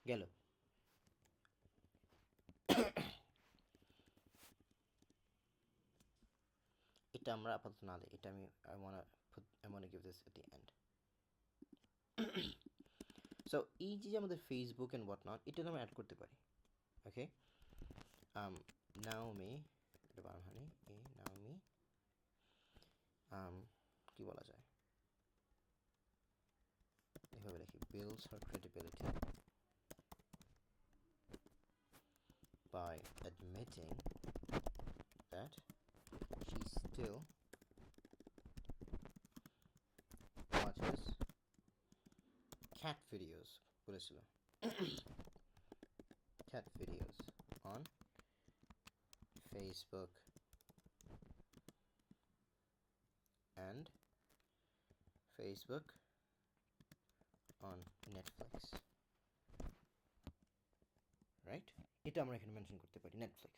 গেল। এটা আমরা আপাতত না দিই, এটা আমি I wanna give this at the end. So এই যে আমাদের ফেসবুক অ্যান্ড হোয়াট নট, এটা আমরা অ্যাড করতে পারি। ওকে, নাওমি, এটা বানান হয়নি, নাওমি কি বলা যায়, এভাবে লিখি, builds her credibility by admitting that she still watches cat videos বলেছিল, cat videos on Facebook and Facebook on Netflix, right? এটা আমরা এখানে মেনশন করতে পারি, Netflix.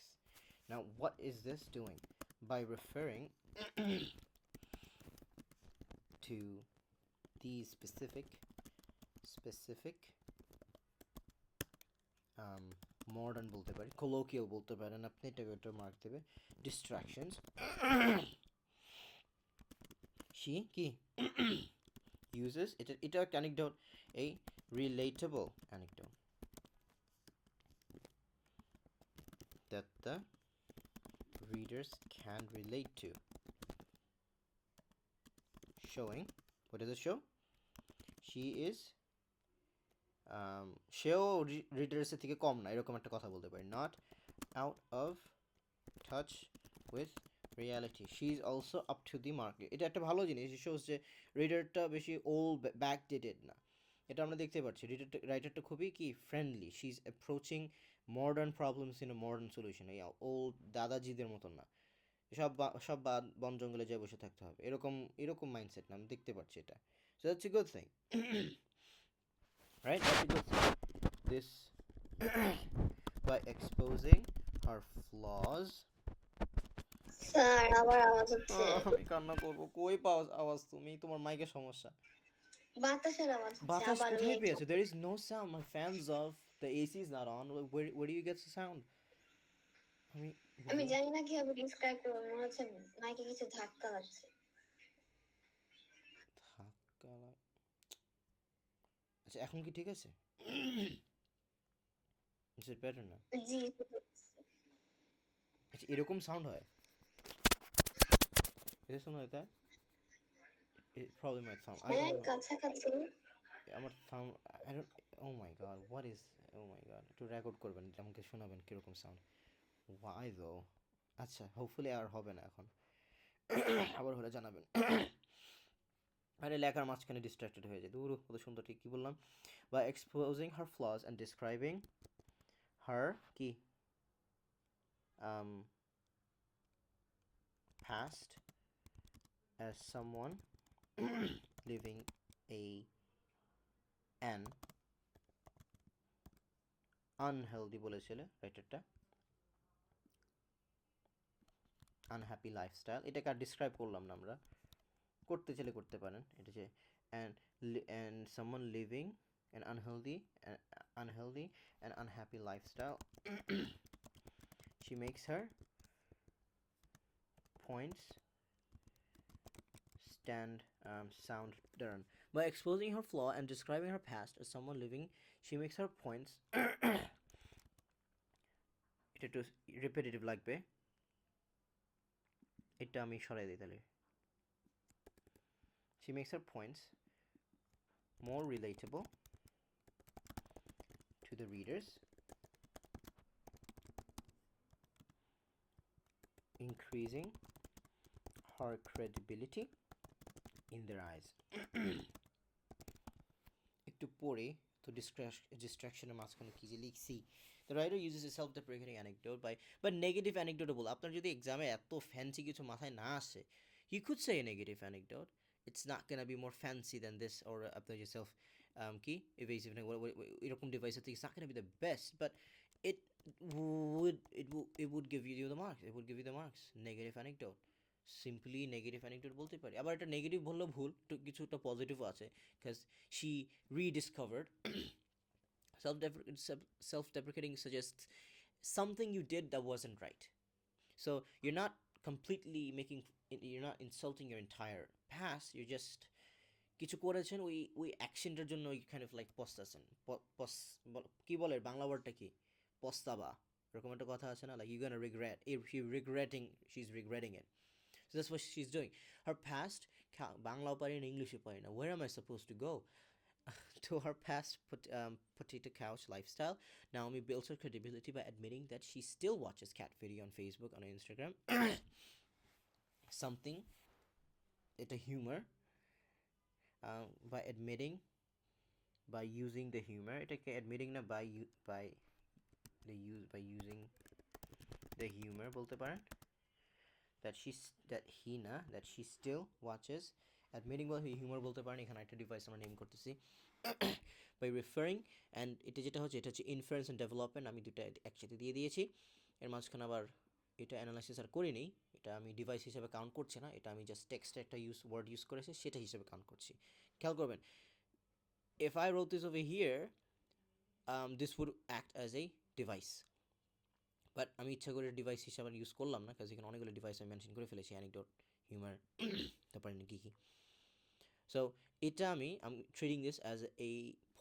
Now what is this doing? By referring to these specific modern বলতে পারি, colloquial বলতে পারেন আপনি, এটাকে একটা মার্ক দেবে, distractions. She কি uses এটা একটা anecdote, a relatable anecdote that the readers can relate to, showing, what does it show? She is সেও রিডার্সের থেকে কম না, এরকম একটা কথা বলতে পারি, not out of touch with reality, she is also up to the market. এটা একটা ভালো জিনিস, শোজ যে রিডারটা বেশি ওল্ড ব্যাকডেটেড না, এটা আমরা দেখতে পাচ্ছি। রাইটারটা খুবই কি friendly, she is approaching modern problems in a modern solution, এই ওল্ড দাদাজিদের মতন না, সব বন জঙ্গলে যেয়ে বসে থাকতে হবে, এরকম এরকম মাইন্ডসেট না, আমি দেখতে পাচ্ছি এটা। So that's a good thing, right? That's a good thing. This by exposing her flaws. Sir আবার আওয়াজ হচ্ছে, আমি কান্না করবো, কই পাও আওয়াজ তুমি? তোমার মাইকের সমস্যা। বাতাসের আওয়াজ হচ্ছে, বাতাস আবার কোথায় মেঘ। পেয়েছো? There is no sound. My fan's off. The AC is not on. Where do you get the sound? আমি আমি জানি না কিভাবে ডিসক্রাইব করবো, মনে হচ্ছে মাইকে কিছু ধাক্কা লাগছে। ধাক্কা আচ্ছা, এখন কি ঠিক আছে? Is it better now? জি, আচ্ছা, এরকম সাউন্ড হয়? Is it something like that? It probably might sound. I হ্যাঁ don't know. কাছাকাছি। আমার sound, I don't, oh my god, what is, oh my god, একটু রেকর্ড করবেন, আমাকে শোনাবেন কীরকম সাউন্ড, why though? আচ্ছা, হোপফুলি আর হবে না এখন, আবার হলে জানাবেন। আরে লেখার মাঝখানে ডিস্ট্রাক্টেড হয়ে যায়, দূর, কত সুন্দর, ঠিক কী বললাম? বা exposing her flaws and describing her কি past as someone living an unhealthy বলেছিল রাইটারটা, আনহ্যাপি লাইফস্টাইল, এটাকে আর ডিসক্রাইব করলাম না আমরা, করতে চাইলে করতে পারেন, এটা যে and someone living an unhealthy and unhappy lifestyle. She makes her points sound done. By exposing her flaw and describing her past as someone living, she makes her points এটা একটু রিপিটেটিভ লাগবে, এটা আমি সরাই দিই তাহলে। She makes her points more relatable to the readers, increasing her credibility in their eyes. একটু পড়ে তো ডিস্ট্রাকশনের মাঝখানে কী যে লিখছি। The writer uses a self-deprecating anecdote but negative anecdote বল, আপনার যদি এক্সামে এত ফ্যান্সি কিছু মাথায় না আসে, you could say a negative anecdote. It's not gonna be more fancy than this, or আপনার যে self কি evasive এরকম ডিভাইসের থেকে, it's not gonna be the best, but it would give you the marks. It would give you the marks. Negative anecdote, simply negative anecdote বলতে পারি। আবার এটা নেগেটিভ বললেও ভুল, কিছুটা পজিটিভও আছে, because she rediscovered Self-deprecating suggests something you did that wasn't right. So you're not completely you're not insulting your entire past. You're just কিছু করেছেন ওই অ্যাকশনটার জন্য ওই কাইন্ড অফ লাইক পস্তাছেন। কি বলে বাংলা ওয়ার্ডটা কি, পস্তাবা, এরকম একটা কথা আছে না, like you gonna regret, she is regretting it. So that's what she's doing. Her past, বাংলাও পারি না, ইংলিশও পারি না, where am I supposed to go? To her past potato couch lifestyle, Naomi builds her credibility by admitting that she still watches cat video on Facebook and on Instagram. Something, it's a humor, by admitting, by using the humor, এটাকে admitting না, by using the humor বলতে পারেন, that she still watches, admitting বা humor বলতে পারেন, এখানে একটা device আমরা নেম করতেছি। by referring, and এটা হচ্ছে inference and development, আমি দুটো একসাথে দিয়ে দিয়েছি। এর মাঝখানে আবার এটা অ্যানালাইসিস আর করিনি, এটা আমি ডিভাইস হিসেবে কাউন্ট করছি না, এটা আমি জাস্ট টেক্সটে একটা ওয়ার্ড ইউজ করেছি সেটা হিসেবে কাউন্ট করছি। খেয়াল করবেন, if I wrote this over here, this would act as a device, but আমি ইচ্ছা করে ডিভাইস হিসাবে ইউজ করলাম না, কারণ এখানে অনেকগুলো ডিভাইস আমি মেনশন করে ফেলেছি, অ্যানেকডোট, হিউমার, তারপরে কী কী। সো এটা আমি treating this as a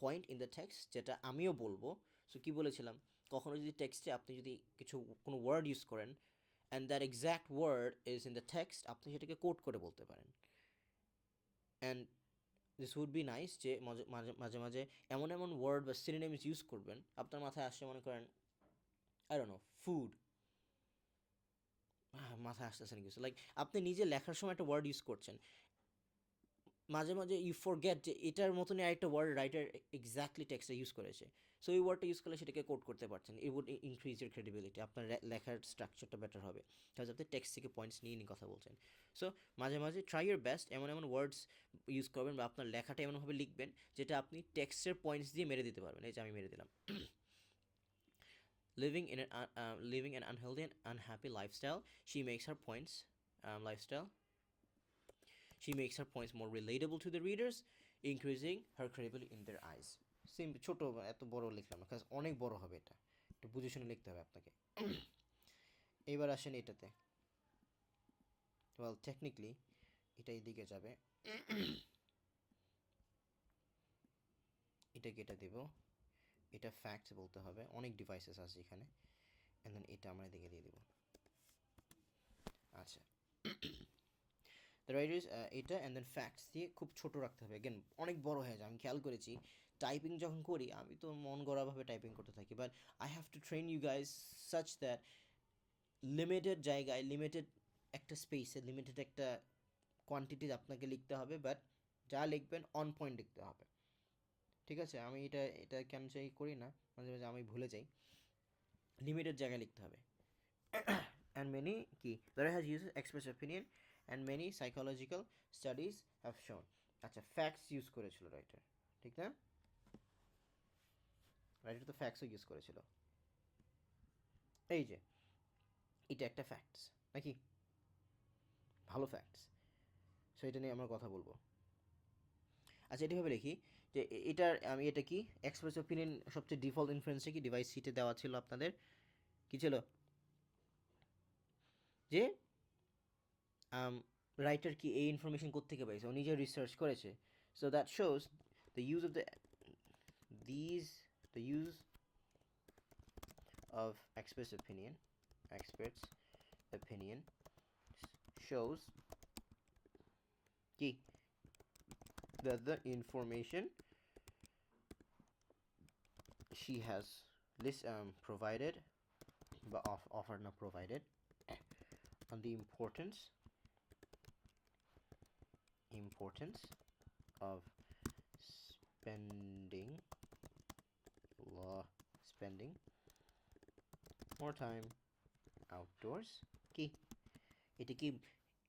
point in the text, যেটা আমিও বলবো। সো কী বলেছিলাম, কখনো যদি টেক্সটে আপনি যদি কোনো ওয়ার্ড ইউজ করেন and that exact word is in the text, আপনি সেটাকে কোট করে বলতে পারেন। And this would be nice যে মাঝে মাঝে এমন ওয়ার্ড বা সিনোনিমস ইউজ করবেন, আপনার মাথায় আসছে, মনে করেন I don't know, food, মাথায় আসতেছে না কিছু, লাইক আপনি নিজে লেখার সময় একটা ওয়ার্ড ইউজ করছেন, মাঝে মাঝে ইউ ফরগেট যে এটার মতনই আরেকটা ওয়ার্ড রাইটার এক্স্যাক্টলি টেক্সটে ইউজ করেছে। সো এই ওয়ার্ডটা ইউজ করলে সেটাকে কোড করতে পারছেন, it would increase your credibility, আপনার লেখার স্ট্রাকচারটা বেটার হবে, কারণ আপনি টেক্সট থেকে পয়েন্টস নিয়ে কথা বলছেন। সো মাঝে মাঝে ট্রাই ইয়ার বেস্ট, এমন ওয়ার্ডস ইউজ করবেন বা আপনার লেখাটা এমনভাবে লিখবেন যেটা আপনি টেক্সটের পয়েন্টস দিয়ে মেরে দিতে পারবেন। এই যে আমি মেরে দিলাম, living an unhealthy and unhappy lifestyle. She makes her points more relatable to the readers, increasing her credibility in their eyes. Simple, ছোট, এত বড় লিখলাম না, কারণ অনেক বড় হবে, এটা একটু বুঝে শুনে লিখতে হবে আপনাকে। এবার আসেন এটাতে, ওয়েল টেকনিক্যালি এটা এইদিকে যাবে, এটাকে এটা দেব, এটা ফ্যাক্টস বলতে হবে, অনেক ডিভাইসেস আছে এখানে, অ্যান্ড দেন এটা আমরা এদিকে দিয়ে দেবো। আচ্ছা, দ্য রাইটার্স, এটা অ্যান্ড দেন ফ্যাক্টস দিয়ে খুব ছোট রাখতে হবে, অ্যাগেন অনেক বড় হয়ে যায়। আমি খেয়াল করেছি টাইপিং যখন করি, আমি তো মন গড়াভাবে টাইপিং করতে থাকি, but I have to train you guys such that limited জায়গায়, লিমিটেড একটা স্পেসে, লিমিটেড একটা কোয়ান্টিটি আপনাকে লিখতে হবে, বাট যা লিখবেন অন পয়েন্ট লিখতে হবে, ঠিক আছে? আমি এটা কেন চাই করি না, মাঝে মাঝে আমি ভুলে যাই, লিমিটেড জায়গায় লিখতে হবে। And many কি there has used express opinion and many psychological studies have shown, আচ্ছা ফ্যাক্টস ইউজ করেছিল রাইটার, ঠিক না? রাইটার তো ফ্যাক্টসও ইউজ করেছিল, এই যে এটা একটা ফ্যাক্টস নাকি, ভালো ফ্যাক্টস। সো এটা নিয়ে আমরা কথা বলবো। আচ্ছা, এটা ভেবে লিখি যে আমি এটা কি এক্সপ্রেস ওপিনিয়ন, সবচেয়ে ডিফল্ট ইনফ্লুয়েন্সে কি ডিভাইস সিটে দেওয়া ছিল আপনাদের, কি ছিল যে রাইটার কি এই ইনফরমেশন কোত্থেকে পাইছে, ও নিজে রিসার্চ করেছে। So that shows the use of the use of experts opinion shows কি that the information she has provided but offered not provided on the importance of spending more time outdoors. কি এটা কি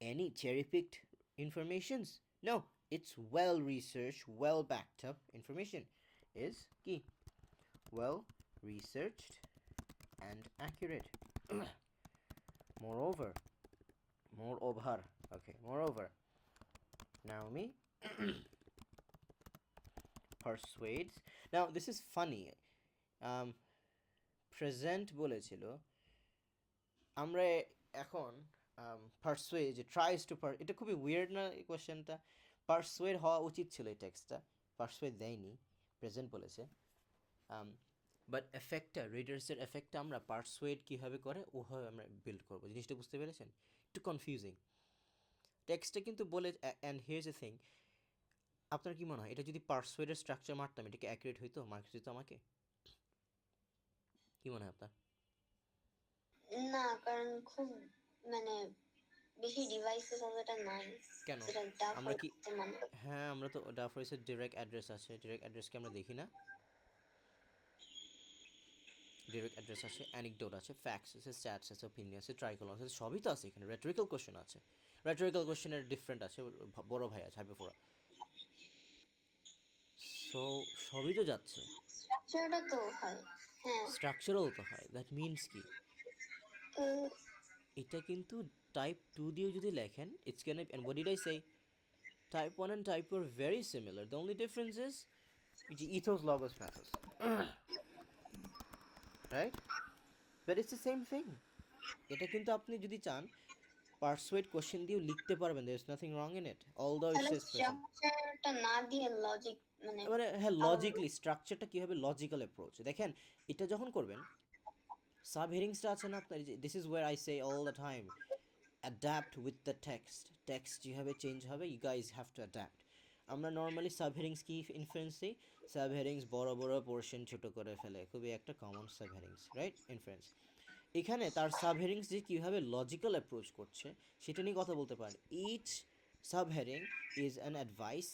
any cherry picked informations? No, it's well researched, well backed up information, is কি well researched and accurate. Moreover, Naomi persuades. Now this is funny. Present বলেছিল, আমরা এখন পারসুয়ে যে tries to এটা খুবই উইয়ার্ড না এই কোয়েশ্চেনটা? পারসুয়েড হওয়া উচিত ছিল এই টেক্সটটা, পারসুয়েড দেয়নি, প্রেজেন্ট বলেছে। বাট এফেক্টটা, রিডার্সের এফেক্টটা আমরা পারসুয়েড কীভাবে করে ওভাবে আমরা বিল্ড করবো। জিনিসটা বুঝতে পেরেছেন? একটু কনফিউজিং টেক্সটটা কিন্তু বলে। অ্যান্ড হিয়ার্স এ থিং, আপনার কি মনে হয় এটা যদি পারসুয়েডের স্ট্রাকচার মারতাম এটা কি অ্যাকুরেট হইতো, মার্কস দিত আমাকে? কি মনে হয় আপনার? না, কারণ খুব মানে বেশি ডিভাইসেস অতটা নাই কেন? যেটা ডাফ আমরা কি, হইতে মানে। হ্যাঁ আমরা তো ডাফারিসের ডিরেক্ট অ্যাড্রেস আছে, ডিরেক্ট অ্যাড্রেসকে আমরা দেখি না? ডিরেক্ট অ্যাড্রেস আছে, অ্যানিকডোট আছে, ফ্যাক্টস আছে, স্ট্যাটস আছে, ওপিনিয়ন আছে, ট্রাইকোলন আছে, সবই তো আছে এখানে। রেটরিক্যাল কোশ্চেন আছে, রেটরিক্যাল কোশ্চেনের ডিফারেন্ট আছে, বড় ভাই আছে, হাইপারফোরা। সো সবই তো যাচ্ছে, স্ট্রাকচারটা তো হয়। হ্যাঁ। স্ট্রাকচারাল তো হয়। দ্যাট মিনস কি, উম, এটা কিন্তু টাইপ 2 দিয়েও যদি লেখেন it's can, and what did I say, type 1 and type 2 are very similar. The only difference is ethos, logos, pathos. Right? But it's the same thing. এটা কিন্তু আপনি যদি চান পারসুয়েড কোশ্চেন দিয়েও লিখতে পারবেন, there is nothing wrong in it, although it তাহলে says present. স্ট্রাকচারটা না দিয়ে লজিক মানে মানে হ্যাঁ, আলাদা। লজিক্যালি স্ট্রাকচারটা কী হবে, লজিক্যাল অ্যাপ্রোচ দেখেন। এটা যখন করবেন, সাব হেডিংসটা আছে না আপনার, this is what I say all the time, adapt with the text. Text যেভাবে চেঞ্জ হবে you guys have to adapt. আমরা নর্মালি সাব হেডিংস কি ইনফ্লুয়েন্স দিই? সাব হেডিংস বড় বড় পোর্শন ছোট করে ফেলে, খুবই একটা common sub headings, right? Influence. এখানে তার সাব হেডিংস যে কীভাবে লজিক্যাল অ্যাপ্রোচ করছে সেটা নিয়ে কথা বলতে পারেন। Each sub heading is an advice,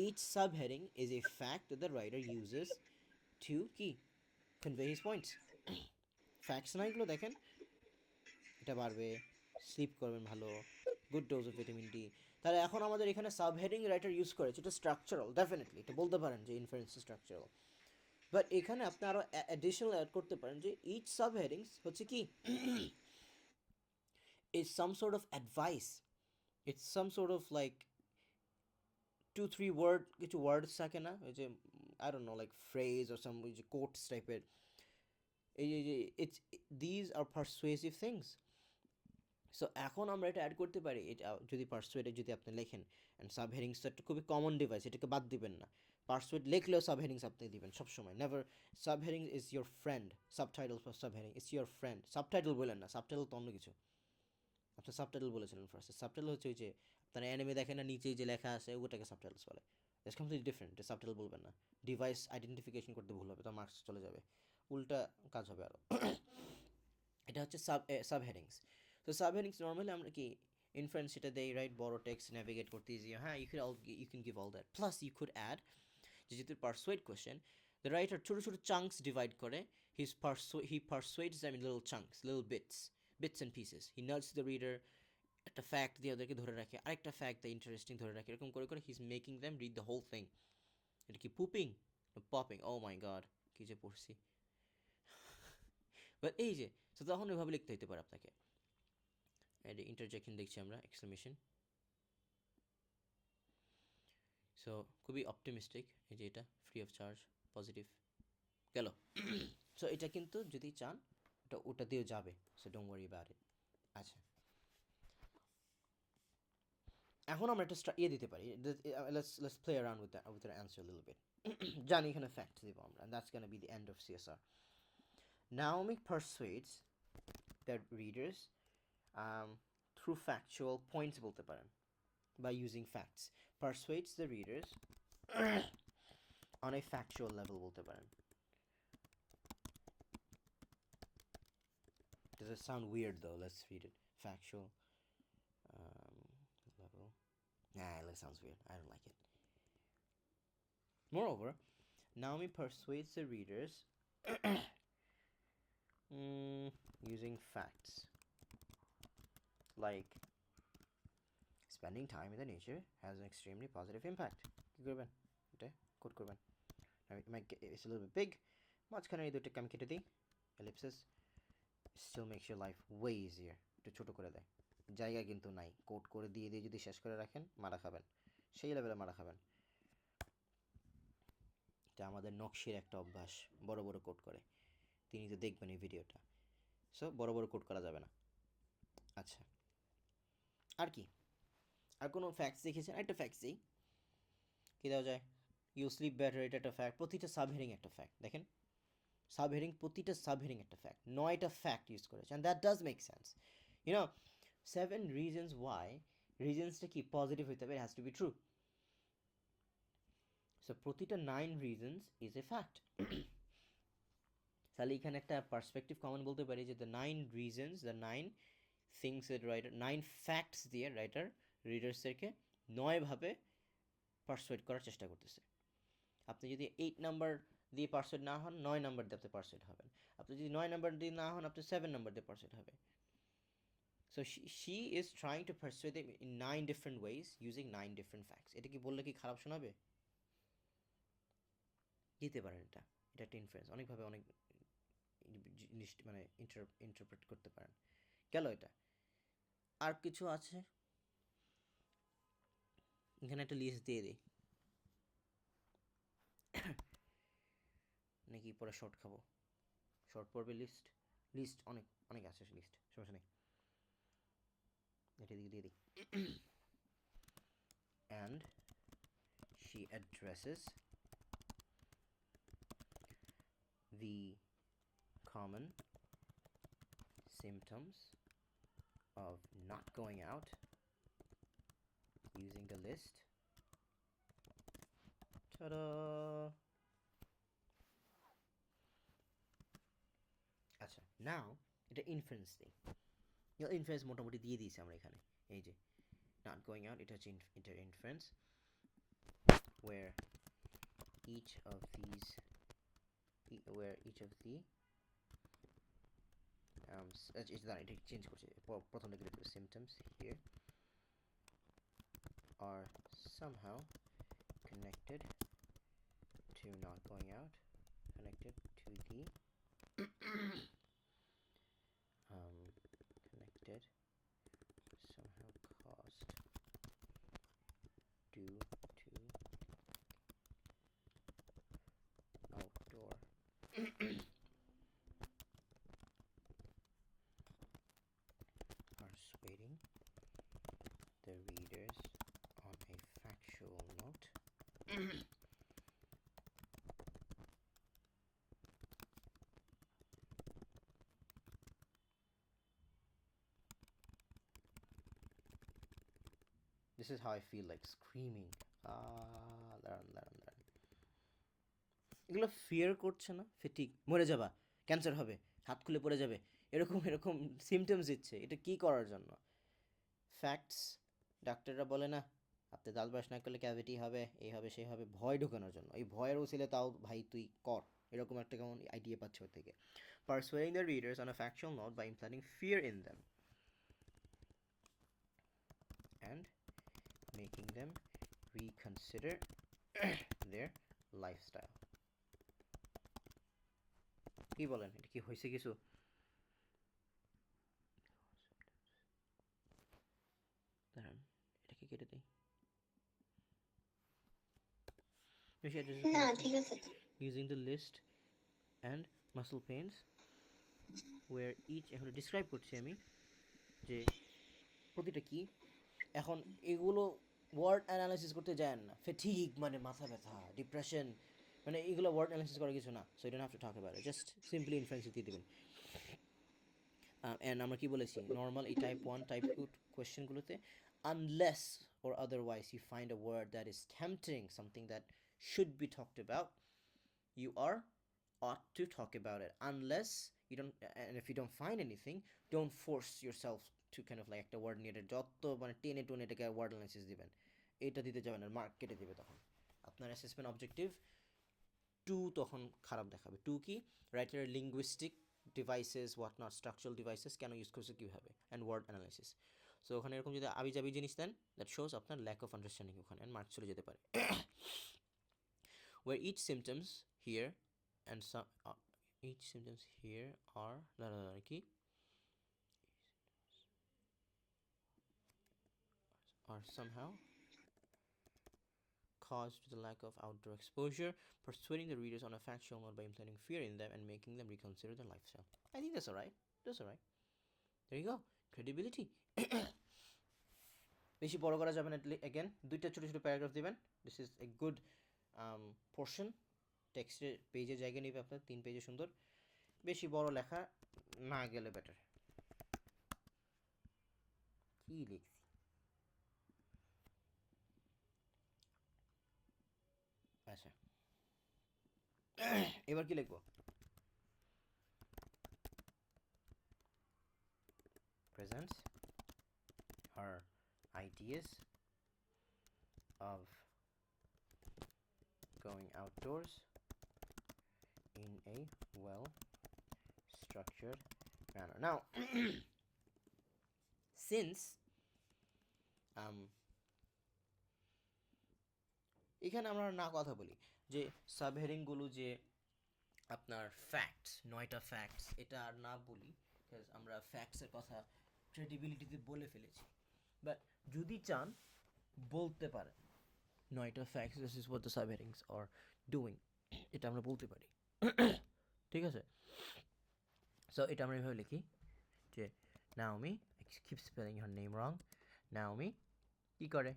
each sub heading is a fact the writer uses to কি কনভে হিজ পয়েন্টস। ফ্যাক্টস না এগুলো দেখেন, এটা বাড়বে, স্লিপ করবেন ভালো, good dose of vitamin D. তাহলে এখন আমাদের এখানে সাব হেডিং রাইটার ইউজ করেছে, এটা স্ট্রাকচারাল, ডেফিনেটলি এটা বলতে পারেন যে ইনফারেন্স স্ট্রাকচারাল। বাট এখানে আপনি আরও অ্যাডিশনাল অ্যাড করতে পারেন যে ইচ সাব হেডিংস হচ্ছে কি is some sort of advice, it's some sort of like 2-3 word, কিছু ওয়ার্ডস থাকে না ওই যে I don't know like phrase or some ওই যে কোটস টাইপের, এই যে it's, these are persuasive things. So এখন আমরা এটা অ্যাড করতে পারি, এটা যদি পারসুয়েডে যদি আপনি লেখেন, অ্যান্ড সাব হেডিংস তো একটা খুবই কমন ডিভাইস, এটাকে বাদ দিবেন না। পারসুয়েড লিখলেও সাব হেডিংস আপনি দিবেন সবসময়, never. Sub heading is your friend, subtitle for sub heading is your friend. Subtitle বলেন না, সাবটাইটেল তো অন্য কিছু। আপনি সাবটাইটেল বলেছিলেন ফার্স্টে, সাবটাইটেল হচ্ছে ওই যে আপনারা অ্যানিমে দেখেন না, নিচে যে লেখা আছে ওটাকে সাবটাইটেলস বলে। ইটস কমপ্লিটলি ডিফারেন্ট, সাবটাইটেল বলবেন না, ডিভাইস আইডেন্টিফিকেশন করতে ভুল হবে, তো মার্কস চলে যাবে, উল্টা কাজ হবে আরও। এটা হচ্ছে সাব হেডিংস। তো সাব হেডিংস নর্মালি আমরা কি ইনফারেন্স সেটা দেই, রাইট? বড় টেক্সট নেভিগেট করতে ইজি, হ্যাঁ you can give all that, plus you could add যে যেহেতু পারসুয়েড কোয়েশ্চেন, দ্য রাইটার ছোটো ছোটো চাঙ্কস ডিভাইড করে, he persuades them in little chunks, little bits and pieces, he nuts the reader, একটা fact দিয়ে ওদেরকে ধরে রাখে, আরেকটা ফ্যাক্ট দ্য ইন্টারেস্টিং ধরে রাখে, এরকম করে করে he is making them read the whole thing. এটা কি পুপিং, পপিং? ও মাই গড, কী যে পড়ছি। বাট এই যে, তো তখন ওইভাবে লিখতে হইতে পারে আপনাকে। এটা ইন্টারজেকশন দেখছি আমরা, এক্সক্লেমেশন। সো খুবই অপটিমিস্টিক, এই যে এটা ফ্রি অফ চার্জ, পজিটিভ গেল। সো এটা কিন্তু যদি চান ওটা দিয়েও যাবে, so don't worry about it. আচ্ছা, এখন আমরা একটা ইয়ে দিতে পারি, let's play around with the answer little bit. জানি এখানে ফ্যাক্ট দিব আমরা, that's gonna be the end of CSR. Naomi persuades the readers through factual points বলতে পারেন, by using facts, persuades the readers on a factual level বলতে পারেন। Does it sound weird though? Let's read it. Factual level. Nah, that sounds weird. I don't like it. Moreover, Naomi persuades the readers using facts, like spending time in the nature has an extremely positive impact. কি করবেন এটা code করবেন, it's a little bit big, মাঝখানে এই দুটোকে আমি কেটে দিই, ellipsis, still makes your life way easier, একটু ছোটো করে দেয়, জায়গা কিন্তু নাই, কোড করে দিয়ে দিয়ে যদি শেষ করে রাখেন মারা খাবেন, সেই লেভেলে মারা খাবেন। এটা আমাদের নকশির একটা অভ্যাস, বড় বড় কোট করে। তিনি তো দেখবেন এই ভিডিওটা, সো বড় বড় কোট করা যাবে না। আচ্ছা, আর কি, আর কোনো ফ্যাক্টস দেখেছেন? একটা ফ্যাক্টস দিই, কী দেওয়া যায়? ইউ স্লিপ বেটার, এটা একটা ফ্যাক্ট। প্রতিটা সাবহেডিং একটা ফ্যাক্ট, দেখেন সাবহেডিং, প্রতিটা সাবহেডিং একটা ফ্যাক্ট, 9টা ফ্যাক্ট ইউজ করেছে, and that does make sense. You know 7 reasons why, রিজনসটা কি পজিটিভ হইতে হবে, it has to be true. So প্রতিটা 9 রিজনস ইজ এ ফ্যাক্ট। তাহলে এখানে একটা পার্সপেক্টিভ কমন বলতে পারি যে the 9 reasons, the 9 things that writer, 9 facts দিয়ে রাইটার রিডার্সদেরকে 9ভাবে পার্সুয়েট করার চেষ্টা করতেছে। আপনি যদি 8 নাম্বার দিয়ে পার্সুয়েট না হন, 9 নাম্বার দিয়ে আপনি পার্সুয়েট হবেন। আপনি যদি 9 নাম্বার দিয়ে না হন, আপনি 7 নাম্বার দিয়ে পার্সুয়েট হবে। So she is trying to persuade them in 9 different ways using 9 different facts. এটা কি বললে কি খারাপ শোনাবে? দিতে পারেন এটা, এটা একটা ইনফ্লুয়েন্স, অনেকভাবে অনেক জিনিস মানে ইন্টারপ্রেট করতে পারেন। গেল এটা। আর কিছু আছে এখানে, একটা লিস্ট দিয়ে দিই নাকি পরে শর্ট খাবো? শর্ট পড়বে লিস্ট, লিস্ট অনেক অনেক আছে, লিস্ট সমস্যা নেই, এটা দিকে দিয়ে দিই। And she addresses the common symptoms of not going out using the list. Ta-da! আচ্ছা, নাও এটা ইনফারেন্স দিই। ইনফারেন্স মোটামুটি দিয়ে দিয়েছি আমরা এখানে। এই যে not going out, এটা হচ্ছে এটা inference, where each of these এটা চেঞ্জ করছে, প্রথম থেকে লিখবে symptoms here are somehow connected to not going out, connected to the connected, somehow caused due to outdoor persuading the readers on a factual note. This is how I feel like screaming. দাঁড়ান। এগুলো fear করছে না? ফেটিক, মরে যাবা, cancer হবে, হাত খুলে পড়ে যাবে, এরকম এরকম সিমটমস দিচ্ছে। এটা কি করার জন্য? ফ্যাক্টস, ডাক্তাররা বলে না আপনি দাঁত ব্রাশ না করলে ক্যাভিটি হবে, এই হবে সেই হবে, ভয় ঢোকানোর জন্য। এই ভয়ের ওসিলে তাও ভাই তুই কর, এরকম একটা কেমন আইডিয়া পাচ্ছে ওর থেকে। Persuading the readers on a factual note by implanting fear in them and making them reconsider their lifestyle. কি বলেন, এটা কি হয়েছে কিছু? দাঁড়ান, এটাকে কেটে দিই। না ঠিক আছে। Using the list and muscle pains where each, এখন ডিসক্রাইব করছি আমি যে প্রতিটা কি। এখন এগুলো ওয়ার্ড অ্যানালাইসিস করতে যান না। ফেটিগ মানে মাথা ব্যথা, ডিপ্রেশন, মানে এগুলো ওয়ার্ড অ্যানালাইসিস করার কিছু না। So you don't have to talk about it, just simply inference দিয়ে দেবেন। অ্যান্ড আমরা কি বলেছি, নর্মাল এই টাইপ 1 টাইপ 2 কোয়েশ্চেনগুলোতে unless or otherwise you find a word that is tempting, something that should be talked about, you ought to talk about it. Unless you don't, and if you don't find anything, don't force yourself to kind of like একটা word নিয়ে যত মানে টেনে টেনে এটাকে word analysis দিবেন, এটা দিতে যাবেন আর মার্ক কেটে দেবে। তখন আপনার অ্যাসেসমেন্ট অবজেক্টিভ 2 তখন খারাপ দেখাবে। 2 কি, writer linguistic devices, what not, structural devices কেন ইউজ করছে কীভাবে, অ্যান্ড ওয়ার্ড অ্যানালাইসিস। সো ওখানে এরকম যদি আবি জাবি জিনিস দেন, দ্যাট শোজ আপনার ল্যাক অফ আন্ডারস্ট্যান্ডিং, ওখানে অ্যান্ড মার্ক চলে যেতে পারে। where each symptoms here and some each symptoms here are কি are somehow caused to the lack of outdoor exposure, persuading the readers on a factual note by implanting fear in them and making them reconsider their lifestyle. I think that's alright. That's alright. There you go. Credibility. বেশি বড় করা যাবে না again দুইটা ছোট ছোট paragraph দিবেন. This is a good portion. টেক্সটের পেজে জায়গা নেবে আপনার 3 পেজে সুন্দর. বেশি বড় লেখা না গেলে বেটার. কি লিখছি আচ্ছা এবার কি লিখবো? Presents her ideas of going outdoors in a well structured manner. Now, since এখানে আমরা না কথা বলি যে সাবহেডিংগুলো যে আপনার ফ্যাক্টস 9টা ফ্যাক্টস এটা আর না বলি বিকজ আমরা ফ্যাক্টসের কথা ক্রেডিবিলিটিতে বলে ফেলেছি বাট যদি চান বলতে পারেন 9টা facts this is what the subheadings are doing এটা আমরা বলতে পারি ঠিক আছে সো এটা আমরা এভাবে লিখি যে Naomi I keep spelling her name wrong Naomi কি করে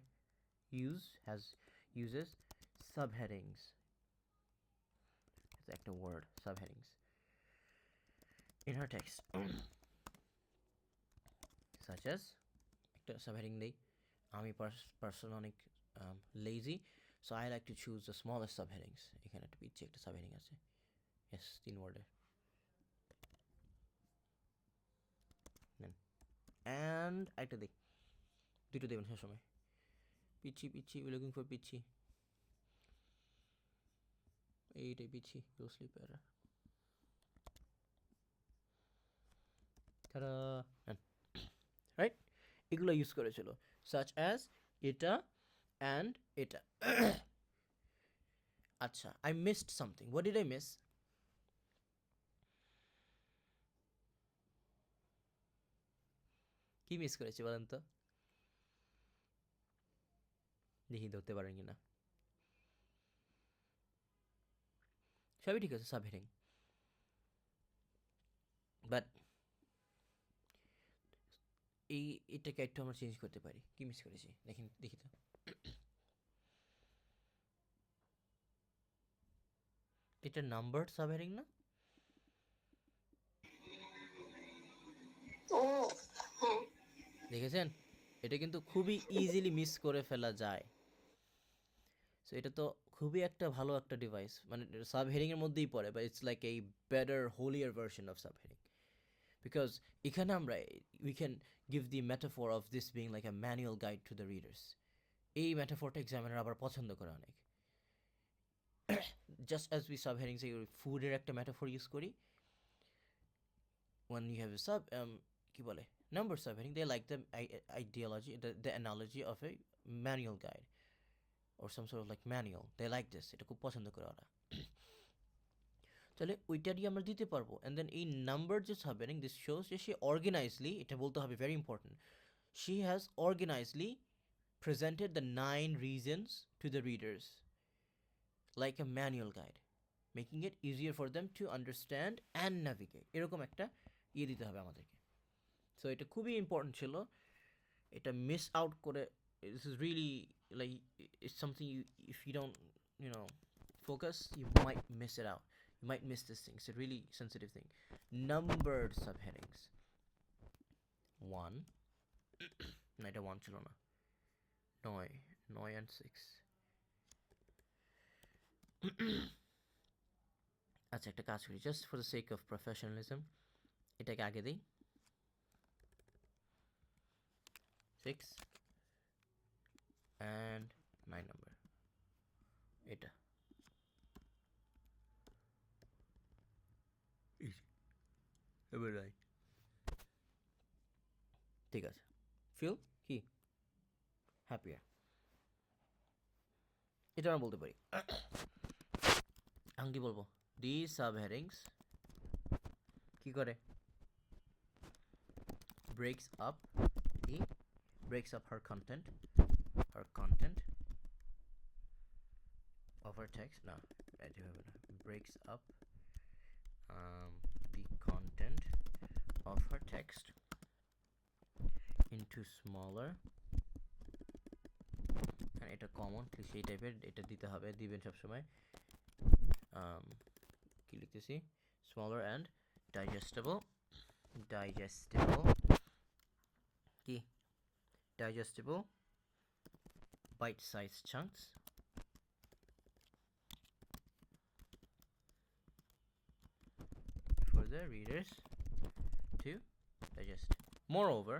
uses subheadings it's একটা word subheadings in her text such as একটা subheading দেই আমি person অনেক lazy so I like to choose the smallest subheadings এখানে একটা পিছে একটা subheading আছে yes 3 ওয়ার্ডের and একটা দেই দুটো দেবেন সব সময় পিচ্ছি we're looking for পিচ্ছি এইটাই পিচ্ছি go sleep better ta-da right এগুলো ইউজ করেছিল such as এটা and এটা আচ্ছা I missed something what did I miss কি মিস করেছি বলেন তো দেখি ধরতে পারেন কিনা সবই ঠিক আছে সাবহেডিং বাট এটাকে একটু আমরা চেঞ্জ করতে পারি কি মিস করেছি দেখি তো এটা নাম্বার সাবহেডিং না ও হ্যাঁ দেখেছেন এটা কিন্তু খুবই ইজিলি মিস করে ফেলা যায় সো এটা তো খুবই একটা ভালো একটা ডিভাইস মানে সাবহেডিং এর মধ্যেই পড়ে বাট ইটস লাইক এই better হোলিয়ার version of subheading because এখানে আমরা we can give the metaphor of this being like a manual guide to the readers এই মেটাফরটা এক্সামিনার আবার পছন্দ করে অনেক জাস্ট অ্যাজ উই সাবহেডিংস এই ফুডের একটা মেটাফর ইউজ করি when you have a কি বলে number subheading they like the ideology the analogy of a manual guide or some sort of like manual they like this এটা খুব পছন্দ করে ওরা তাহলে ওইটা দিয়ে আমরা দিতে পারবো and then এই number যে subheading this shows যে she organizedly এটা বলতে হবে very important she has organizedly presented the 9 reasons to the readers like a manual guide making it easier for them to understand and navigate এরকম একটা দিতে হবে আমাদেরকে সো এটা খুবই ইম্পর্টেন্ট ছিল এটা মিস আউট করে this is really like it's something you if you don't focus you might miss it out you might miss this thing it's a really sensitive thing numbered subheadings 1 না এটা 1 ছিল না 9 and 6 আচ্ছা একটা কাজ করি just for the sake of professionalism এটাকে আগে দেই 6 and 9 number এটা এবার রাইট ঠিক আছে ফিল কি হ্যাপিয়ার এটা আমরা বলতে পারি আমি কি বলবো these subheadings কি করে breaks up her content of her text, no, breaks up the content of her text into smaller, and এটা কমন সেই টাইপের, এটা দিতে হবে, দিবেন সবসময়। কি লিখতেছি, smaller and digestible কি digestible bite-sized chunks for the readers to digest. Moreover,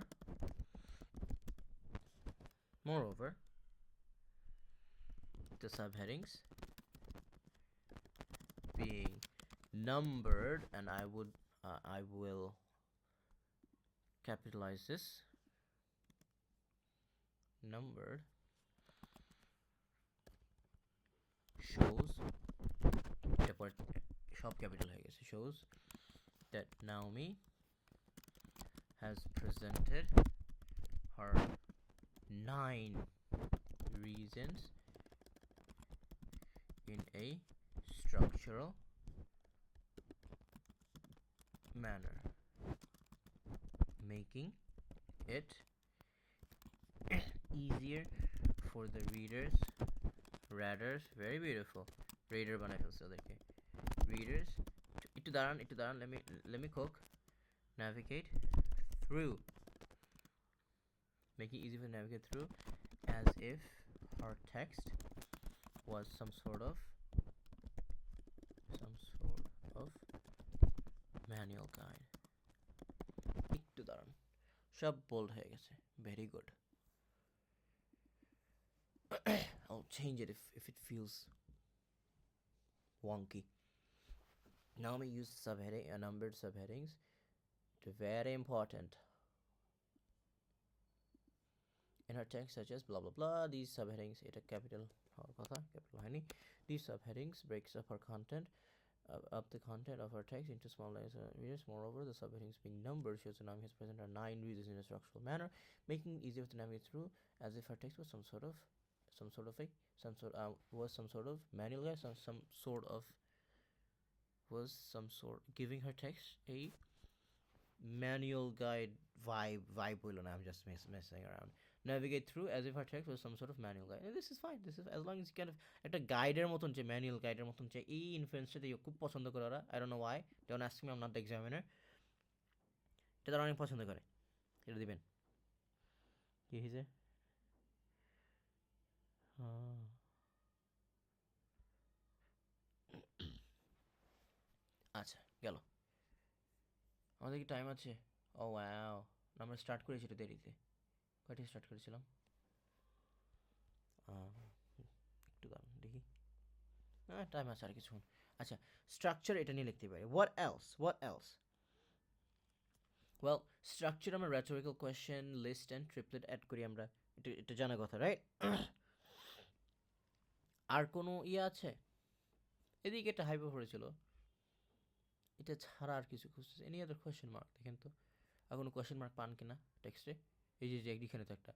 the subheadings being numbered, and I will capitalize this, numbered, shows, সব capital হয়ে গেছে, shows that Naomi has presented her 9 reasons in a structural manner, making it easier for the readers, very beautiful, reader বানাই ফেলছে ওদেরকে, readers একটু দাঁড়ান, let me cook, navigate through, making it easy to navigate through, as if her text was some sort of manual guide. একটু দাঁড়ান, সব bold হয়ে গেছে, very good. I'll change it if it feels wonky. Now we use numbered subheadings. It's very important in her text, such as blah blah blah. These subheadings, এটা capital হয়নি. These subheadings breaks up her content, up the content of her text into small readers. Moreover, the subheadings being numbered shows that Naomi has presented her 9 readers in a structural manner, making it easier to navigate through, as if her text was some sort of manual guide, giving her text a manual guide vibe হলো না, I'm just messing around. Navigate through, as if her text was some sort of manual guide. And this is fine, this is as long as you kind of একটা গাইডের মতন, যে manual গাইডের মতন, যে এই ইনফ্লুয়েন্সটা দিয়ে খুব পছন্দ করে ওরা, I don't know why, don't ask me, I'm not the examiner, এটা তারা অনেক পছন্দ করে, এটা দিবেন। কি হয়েছে? আচ্ছা গেল, আমাদের কি টাইম আছে? ও ওয়াও, আমরা স্টার্ট করেছি একটু দেরিতে, কয়টা স্টার্ট করেছিলাম? একটু দাঁড়ান দেখি, টাইম আছে আর কিছুক্ষণ। আচ্ছা, স্ট্রাকচার এটা নিয়ে লিখতে পারি। what else well, স্ট্রাকচার আমরা rhetorical question, list and triplet add করি আমরা, এটা জানা কথা, রাইট? আর কোনো ইয়ে আছে? এদিকে একটা হাইপো পড়েছিল, এটা ছাড়া আর কিছু খুঁজতেছে, এনি আদার কোয়েশ্চেন মার্ক দেখেন তো, আর কোনো কোয়েশ্চেন মার্ক পান কিনা টেক্সটে? এই যে এখানে তো একটা,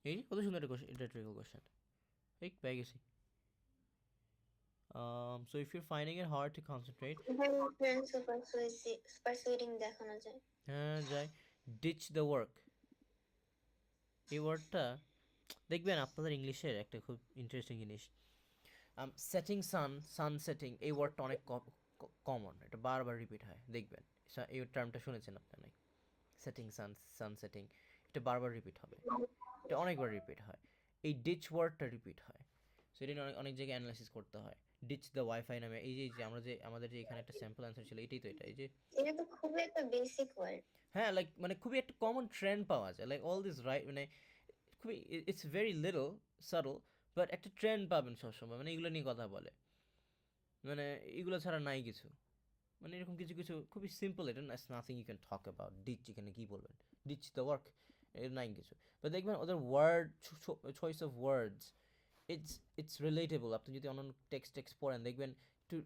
এই কত সুন্দর একটা rhetorical question, এই পেয়ে গেছি। So if you're finding it hard to concentrate, persuading দেখানো যায়, হ্যাঁ যায়, ditch the work, এই ওয়ার্ডটা দেখবেন আপনাদের ইংলিশের একটা খুব ইন্টারেস্টিং জিনিস, সেটিং সান সেটিং, এই ওয়ার্ডটা অনেক কমন, এটা বারবার রিপিট হয়, দেখবেন এই টার্মটা শুনেছেন আপনারা, সেটিং সান সেটিং, এটা বারবার রিপিট হবে, এটা অনেকবার রিপিট হয়, এই ডিচ ওয়ার্ডটা রিপিট হয়, সো এটা অনেক জায়গায় অ্যানালাইসিস করতে হয়। ডিচ দ্য ওয়াইফাই নামে, এই যে আমাদের যে এখানে একটা স্যাম্পল অ্যান্সার ছিল, এটাই তো, এই যে এটা তো খুবই একটা বেসিক ওয়ার্ড, হ্যাঁ, লাইক মানে খুবই একটা কমন ট্রেন্ড পাওয়া যায়, লাইক অল দিস রাইট, মানে খুবই, it's very little subtle, but একটা ট্রেন্ড পাবেন সবসময়, মানে এগুলো নিয়ে কথা বলে, মানে এগুলো ছাড়া নাই কিছু, মানে এরকম কিছু খুবই সিম্পল, এটা nothing you can talk about. ডিচ এখানে কী বলবেন, ডিচ দ্য ওয়ার্ক, এর নাই কিছু, বাট দেখবেন ওদের word choice of words, it's relatable, আপনি যদি অন্য টেক্সট পড়েন দেখবেন একটু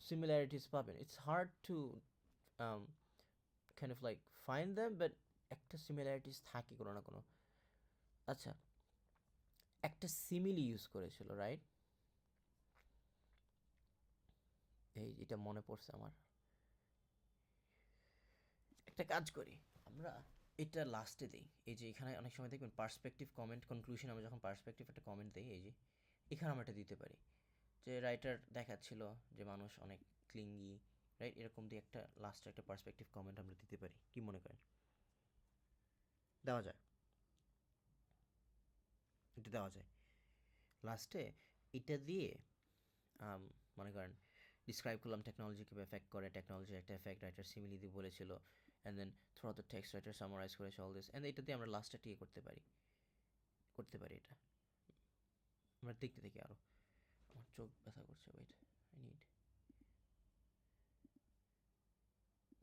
সিমিলারিটিস পাবেন, it's hard to kind of like find them, but একটা সিমিলারিটিস থাকে কোনো না কোনো। আচ্ছা, একটা সিমিলি ইউজ করেছিল, রাইট? এই এটা মনে পড়ছে আমার। একটা কাজ করি আমরা, এটা লাস্টে দিই। এই যে এখানে অনেক সময় দেখবেন পার্সপেক্টিভ কমেন্ট কনক্লুশন, আমরা যখন পার্সপেক্টিভ একটা কমেন্ট দিই, এই যে এখানে আমরা এটা দিতে পারি যে রাইটার দেখাচ্ছিল যে মানুষ অনেক ক্লিঙ্গি, রাইট? এরকম দিয়ে একটা লাস্টে একটা পার্সপেক্টিভ কমেন্ট আমরা দিতে পারি। কি মনে করেন? দেওয়া যায়, এটা দেওয়া যায় লাস্টে। এটা দিয়ে মনে করেন ডিসক্রাইব করলাম টেকনোলজি কীভাবে এফেক্ট করে, টেকনোলজির একটা এফেক্ট রাইটার সিমিলি দিয়ে বলেছিল, and then throughout the text writer summarise করেছে অল দিস, অ্যান্ড এটা দিয়ে আমরা লাস্টে টিকে করতে পারি এটা। আমরা দেখতে দেখি আরও, আমার চোখ ব্যথা করছে, wait, I need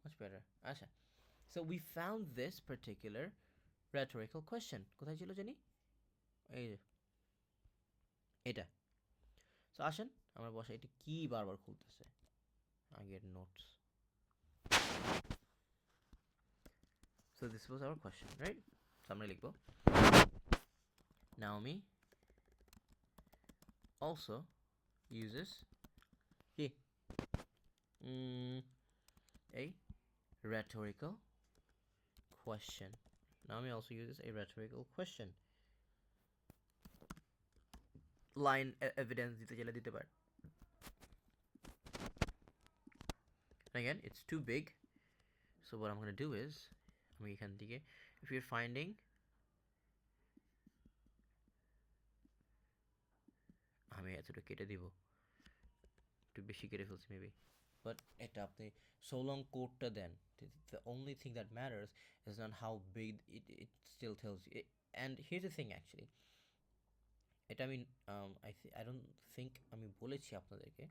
much better. আচ্ছা, so we found this particular rhetorical question. কোথায় ছিল জানি? এই যে এটা। সো আসেন আমরা বসে, এটা কি বারবার খুলতেছে আগের notes. So this was our question, right? So আমরা লিখবো Naomi also uses কি a rhetorical question. Naomi also uses a rhetorical question. Line evidence দিতে চাইলে দিতে পারে। Again, it's too big. So what I'm going to do is, আমি এখান থেকে, if you're finding আমি এতটা কেটে দিব, একটু বেশি কেটে ফেলছি মেবি, বাট এটা আপনি so long কোডটা দেন, the only thing that matters is not how big it still tells you. And here's the thing actually, এটা আমি I don't think আমি বলেছি আপনাদেরকে,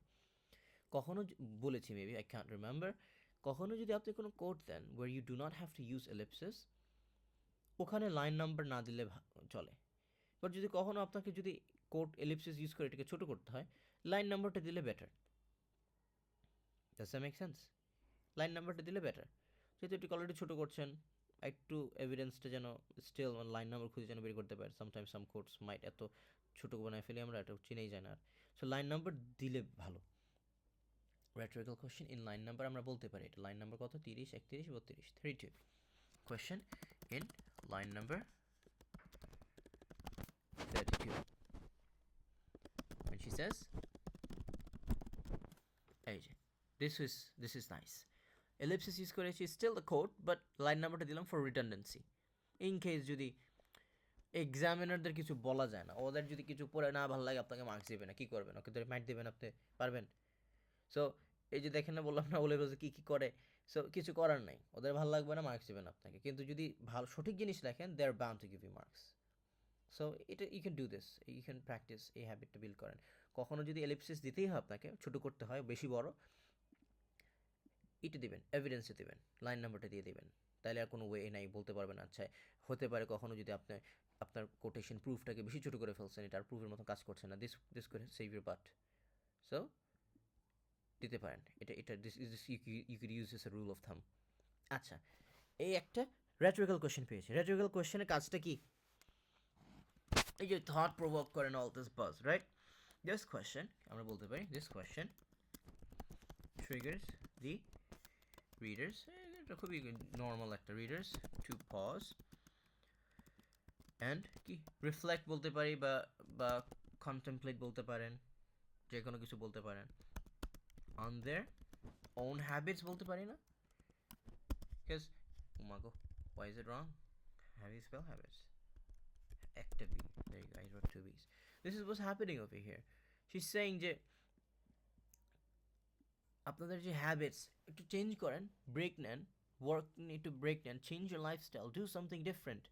কখনো বলেছি মেবি, I can't remember, কখনো যদি আপনি কোনো কোড দেন where you do not have to use ellipsis, ওখানে লাইন নাম্বার না দিলে চলে। বাট যদি কখনো আপনাকে যদি কোড এলিপসিস ইউজ করে এটাকে ছোটো করতে হয়, লাইন নাম্বারটা দিলে better. Does that make sense? Line নাম্বারটা দিলে বেটার, যেহেতু এটিকে অলরেডি ছোটো করছেন, একটু এভিডেন্সটা যেন স্টিল লাইন নাম্বার খুঁজে যেন বের করতে পারে। সামটাইমস সাম কোডস মাইট এত ছোটো বানায় ফেলি আমরা, এটা চিনেই যায় না আর। সো লাইন নাম্বার দিলে ভালো। rhetorical question in line number আমরা বলতে পারি, এটা লাইন নাম্বার কত, 30, 31, 32, 32. Question in line number 32. When she says, এই যে this is nice, ellipsis use করেছি, still the code, but line নাম্বারটা দিলাম for redundancy, in case যদি এক্সামিনারদের কিছু বলা যায় না, ওদের যদি কিছু পড়ে না ভালো লাগে, আপনাকে মার্কস দেবে না, কি করবেন? ওকে ধরে মাইট দেবেন, আপনি পারবেন? সো এই যে দেখেন না, বললাম না ও লেভেলে কী কী করে, সো কিছু করার নাই, ওদের ভালো লাগবে না, মার্কস দেবেন আপনাকে। কিন্তু যদি ভালো সঠিক জিনিস লেখেন, they are bound to give you marks. So এটা you can do this, you can practise, এই হ্যাবিটটা বিল্ড করেন। কখনো যদি এলিপসিস দিতেই হয় আপনাকে, ছোটো করতে হয়, বেশি বড়, এটা দিবেন, এভিডেন্সে দিবেন, লাইন নাম্বারটা দিয়ে দিবেন, তাহলে আর কোনো ওয়ে নাই, বলতে পারবেন আচ্ছা হতে পারে কখনো যদি আপনি আপনার কোটেশন প্রুফটাকে বেশি ছোটো করে ফেলছেন, এটা আর প্রুফের মতো কাজ করছে না, দিস করে সেভ ইউর বাট। সো দিতে পারেন, এটা this you could use this a rule of thumb. আচ্ছা, এই একটা রেটরিক্যাল কোয়েশ্চেন পেয়েছি। রেটরিক্যাল কোয়েশ্চেনের কাজটা কি? এই যে থট প্রভোক করেন, অল দিস বাজ, রাইট? দিস কোয়েশ্চেন আমরা বলতে পারি, this question triggers the readers, এটা খুবই নর্মাল একটা, readers to pause and কি রিফ্লেক্ট বলতে পারি, বা কন্টেমপ্লেট বলতে পারেন, যে কোনো কিছু বলতে পারেন, on their own habits বলতে পারি না? Because oh my god, why is it wrong? How do you spell habits? Active B. There you go, I wrote 2 B's. This is what's happening over here. She's saying যে আপনাদের যে habits একটু change করেন, break নেন, work একটু break নেন, change your lifestyle, do something different.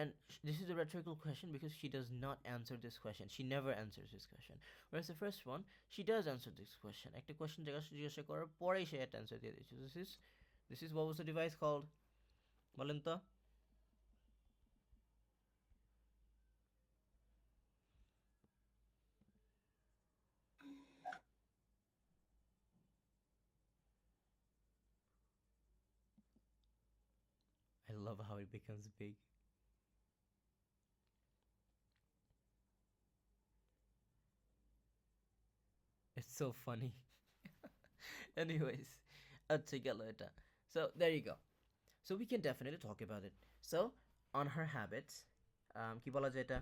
And this is a rhetorical question because she does not answer this question. She never answers this question. Whereas the first one, she does answer this question. একটা question জিজ্ঞাসা করার পরেই সে একটা answer দিয়ে দিচ্ছে। This is what was the device called? বলেন তো? I love how it becomes big. so funny. Anyways, আচ্ছা গেল এটা. So there you go. So we can definitely talk about it. So on her habits, কি বলা যায় এটা?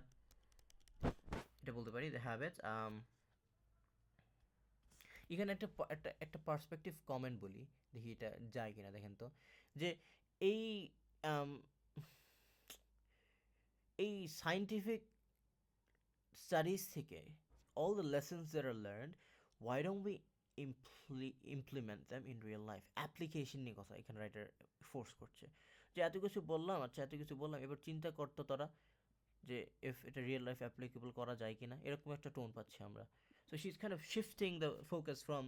এটা বলতে পারি the habits. এখানে একটা পার্সপেক্টিভ কমেন্ট বলি, দেখি এটা যায় কিনা, দেখেন তো, যে এই এই সায়েন্টিফিক স্টাডিজ থেকে all the lessons that are learned, why don't we implement them in real life? Application নিয়ে কথা এখানে রাইটার ফোর্স করছে, যে এত কিছু বললাম, আচ্ছা এত কিছু বললাম, এবার চিন্তা করতো তোরা যে if এটা রিয়েল লাইফ অ্যাপ্লিকেবল করা যায় কিনা, এরকম একটা টোন পাচ্ছি আমরা. So she's kind of shifting the focus from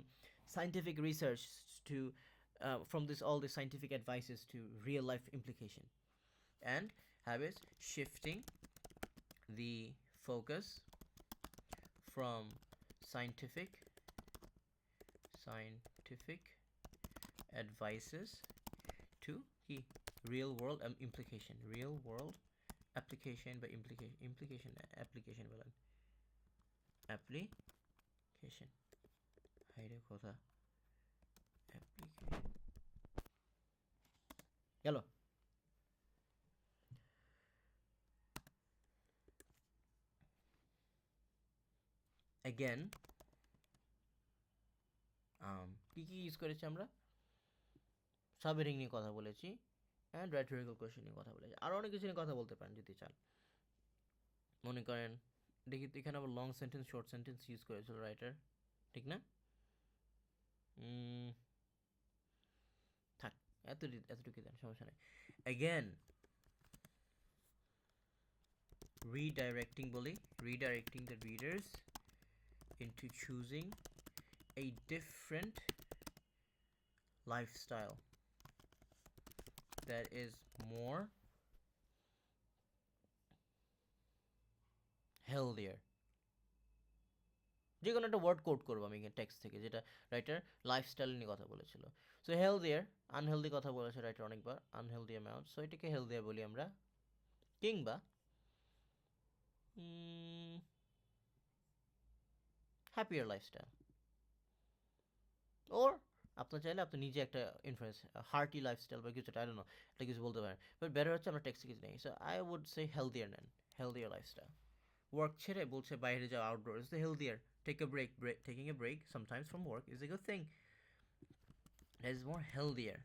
scientific research to from all the scientific advices to real life implication, and habits shifting the focus from scientific advices to the real world application by application বলেন, application, হাইরে কথা, application গেল. again কি কি use করেছি আমরা? Subheading নিয়ে কথা বলেছি, অ্যান্ড রেটরিক্যাল কোয়েশ্চেন নিয়ে কথা বলেছি. আরও অনেক কিছু নিয়ে কথা বলতে পারেন যদি চান. মনে করেন, দেখি তো এখানে আবার long sentence short sentence use করেছিল রাইটার, ঠিক না? থাক, এতটুকু দেন, সমস্যা নেই. Again redirecting the readers into choosing a different lifestyle that is more healthier. যে কোনো একটা ওয়ার্ড কোড করবো আমি টেক্সট থেকে, যেটা রাইটার লাইফস্টাইল নিয়ে কথা বলেছিল. সো হেলদিয়ার, আনহেলদি কথা বলেছে রাইটার অনেকবার, আনহেলদি অ্যামাউন্ট, সো এটাকে হেলদিয়ার বলি আমরা. কিংবা হ্যাপিয়ার লাইফস্টাইল, ওর আপনার চাইলে আপনি নিজে একটা ইনফ্লুয়েন্স, হার্টি লাইফস্টাইল বা কিছু, আই ডোন্ট নো, এটা কিছু বলতে পারেন, বাট বেটার হচ্ছে আমরা টেক্সটে কিছু নেই. So I would say healthier নেন, হেলদিয়ার লাইফস্টাইল. ওয়ার্ক ছেড়ে বলছে বাইরে যাও, outdoor, is the healthier. Taking a break sometimes from work is a good thing. That is more healthier.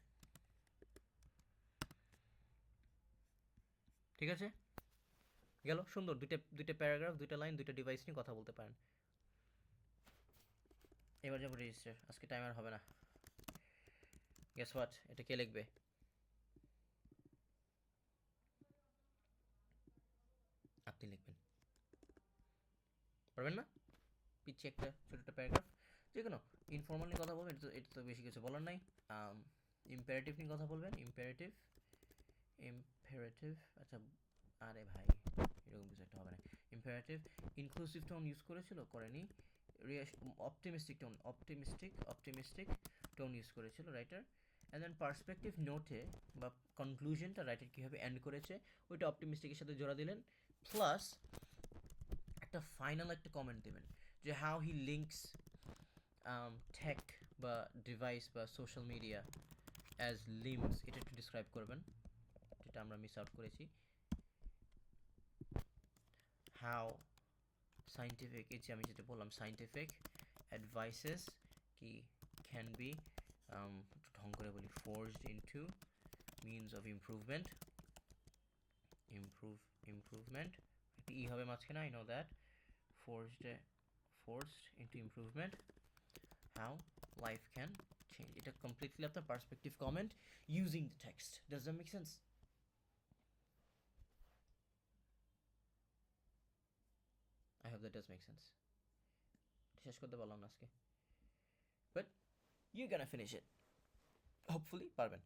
ঠিক আছে, গেল সুন্দর. দুইটা প্যারাগ্রাফ, দুইটা লাইন, দুইটা ডিভাইস নিয়ে কথা বলতে পারেন. এবার যাবো রেজিস্টার, আজকে টাইম আর হবে না. গেস হোয়াট, এটা কে লিখবে? আপনি লিখবেন, পারবেন না? পিছিয়ে একটা ছোট একটা প্যারাগ্রাফ, যে কোনো ইনফর্মাল নিয়ে কথা বলবেন, এটা তো বেশি কিছু বলার নাই. ইম্পারেটিভ নিয়ে কথা বলবেন, ইম্পারেটিভ, আচ্ছা, আরে ভাই এরকম কিছু একটা হবে না. ইম্পারেটিভ, ইনক্লুসিভ টোন ইউজ করেছিল, করেনি. অপটিমিস্টিক টোন ইউজ করেছিল রাইটার. অ্যান্ড দেন পার্সপেক্টিভ নোটে বা কনক্লুশনটা রাইটার কীভাবে এন্ড করেছে ওইটা অপটিমিস্টিকের সাথে জোড়া দিলেন, প্লাস একটা ফাইনাল একটা কমেন্ট দেবেন, যে হাউ হি লিঙ্কস টেক বা ডিভাইস বা সোশ্যাল মিডিয়া অ্যাজ লিম্বস, এটা একটু ডিসক্রাইব করবেন, যেটা আমরা মিস আউট করেছি. হাউ সাইন্টিফিক, এই যে আমি যেটা বললাম, সাইন্টিফিক অ্যাডভাইসেস কি ক্যান বি, ঢং করে বলি, forced into means of improvement, একটা ই হবে মাঝখানে, I know that, forced into improvement, how life can change. এটা completely আপনার perspective comment using the text. Does that make sense? I hope that does make sense. শেষ করতে পারলাম না আজকে, but you're gonna finish it. Hopefully পারবেন.